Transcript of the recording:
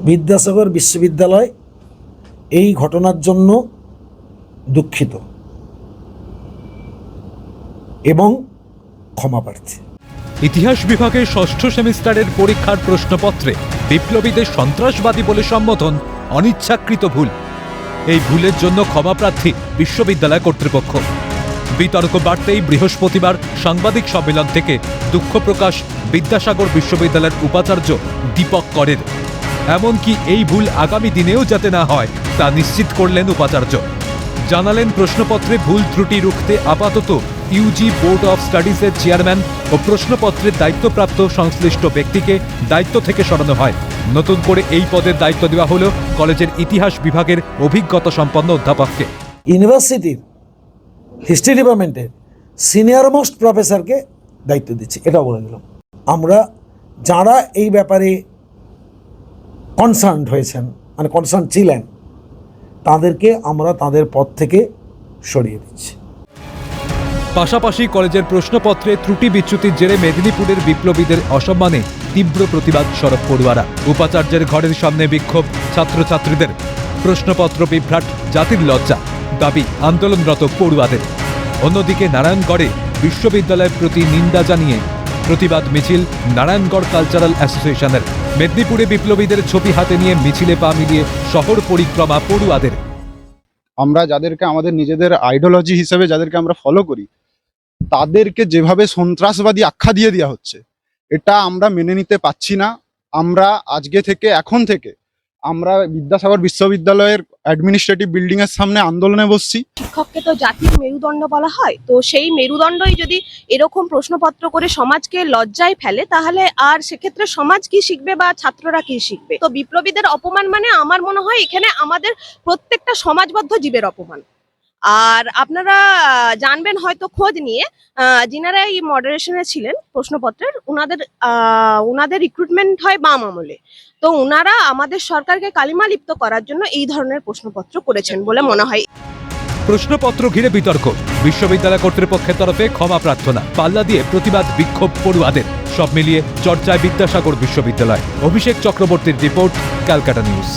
বিদ্যাসাগর বিশ্ববিদ্যালয় এই ঘটনার জন্য দুঃখিত এবং ক্ষমা প্রার্থী। ইতিহাস বিভাগের ষষ্ঠ সেমিস্টারের পরীক্ষার প্রশ্নপত্রে বিপ্লবীদের সন্ত্রাসবাদী বলে সম্বোধন অনিচ্ছাকৃত ভুল। এই ভুলের জন্য ক্ষমাপ্রার্থী বিশ্ববিদ্যালয় কর্তৃপক্ষ। বিতর্ক বাড়তেই বৃহস্পতিবার সাংবাদিক সম্মেলন থেকে দুঃখ প্রকাশ বিদ্যাসাগর বিশ্ববিদ্যালয়ের উপাচার্য দীপক করের। এমনকি এই ভুল আগামী দিনেও যাতে না হয় তা নিশ্চিত করলেন উপাচার্য। জানালেন, প্রশ্নপত্রে ভুল ত্রুটি রুখতে আপাতত ইউজি বোর্ড অফ স্টাডিজের চেয়ারম্যান ও প্রশ্নপত্রের দায়িত্বপ্রাপ্ত সংশ্লিষ্ট ব্যক্তিকে দায়িত্ব থেকে সরানো হয়। নতুন করে এই পদের দায়িত্ব দেওয়া হলো কলেজের ইতিহাস বিভাগের অভিজ্ঞতা সম্পন্ন অধ্যাপককে। ইউনিভার্সিটির হিস্ট্রি ডিপার্টমেন্টের সিনিয়র মোস্ট প্রফেসরকে দায়িত্ব দিচ্ছি, এটাও বলে দিলাম। আমরা যারা এই ব্যাপারে কনসার্ন হয়েছেন, মানে কনসার্ন ছিলেন, তাদেরকে আমরা তাদের পদ থেকে সরিয়ে দিচ্ছি। পাশাপাশি কলেজের প্রশ্নপত্রে ত্রুটি বিচ্যুতির জেরে মেদিনীপুরের বিপ্লবীদের অসম্মানে তীব্র প্রতিবাদ সড়ক পড়ুয়ারা। উপাচার্যের ঘরের সামনে বিক্ষোভ ছাত্রছাত্রীদের। প্রশ্নপত্র বিভ্রাট, জাতির লজ্জা দাবি আন্দোলনরত পড়ুয়াদের। অন্যদিকে নারায়ণগড়ে বিশ্ববিদ্যালয়ের প্রতি নিন্দা জানিয়ে প্রতিবাদ মিছিল নারায়ণগড় কালচারাল অ্যাসোসিয়েশনের। মেদিনীপুরে বিপ্লবীদের ছবি হাতে নিয়ে মিছিলে পা মিলিয়ে শহর পরিক্রমা পড়ুয়াদের। আমরা যাদেরকে আমাদের নিজেদের আইডিওলজি হিসেবে যাদেরকে আমরা ফলো করি, তাদেরকে যেভাবে সন্ত্রাসবাদী আখ্যা দিয়ে দেওয়া হচ্ছে, এটা আমরা মেনে নিতে পারছি না। আমরা আজকে থেকে, এখন থেকে আমরা বিদ্যাসাগর বিশ্ববিদ্যালয়ের অ্যাডমিনিস্ট্রেটিভ বিল্ডিং এর সামনে আন্দোলনে বসছি। শিক্ষককে তো জাতির মেরুদণ্ড বলা হয়, তো সেই মেরুদণ্ডই যদি এরকম প্রশ্নপত্র করে সমাজকে লজ্জায় ফেলে, তাহলে আর সেক্ষেত্রে সমাজ কি শিখবে বা ছাত্ররা কি শিখবে? তো বিপ্লবীদের অপমান মানে আমার মনে হয় এখানে আমাদের প্রত্যেকটা সমাজবদ্ধ জীবের অপমান। আর আপনারা জানবেন হয়তো খোঁজ নিয়ে, যিনারা এই মডারেশনে ছিলেন প্রশ্নপত্রের, ওনাদের রিক্রুটমেন্ট হয় বাম আমলে। তো ওনারা আমাদের সরকারকে কালিমা লিপ্ত করার জন্য এই ধরনের প্রশ্নপত্র করেছেন বলে মনে হয়। প্রশ্নপত্র ঘিরে বিতর্ক, বিশ্ববিদ্যালয় কর্তৃপক্ষের তরফে ক্ষমা প্রার্থনা, পাল্লা দিয়ে প্রতিবাদ বিক্ষোভ পড়ুয়াদের। সব মিলিয়ে চর্চায় বিদ্যাসাগর বিশ্ববিদ্যালয়। অভিষেক চক্রবর্তীর রিপোর্ট, ক্যালকাটা নিউজ।